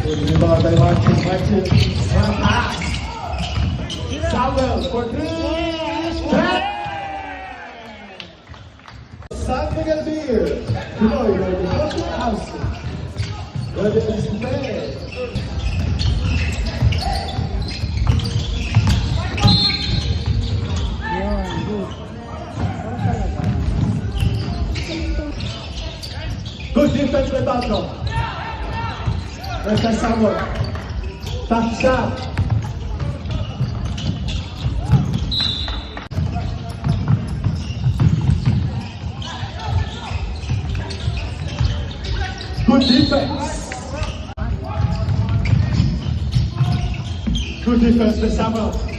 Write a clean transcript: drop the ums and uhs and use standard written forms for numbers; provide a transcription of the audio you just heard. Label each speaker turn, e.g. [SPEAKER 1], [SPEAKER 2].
[SPEAKER 1] Good ball by Marcus. Marcus. And pass. Samuel for three. Something gonna be here. Come on, you know, go to the house. Whether it's bad. Good defense by Battle. Let's try Samuel. Back shot. Good defense. Good defense by Samuel.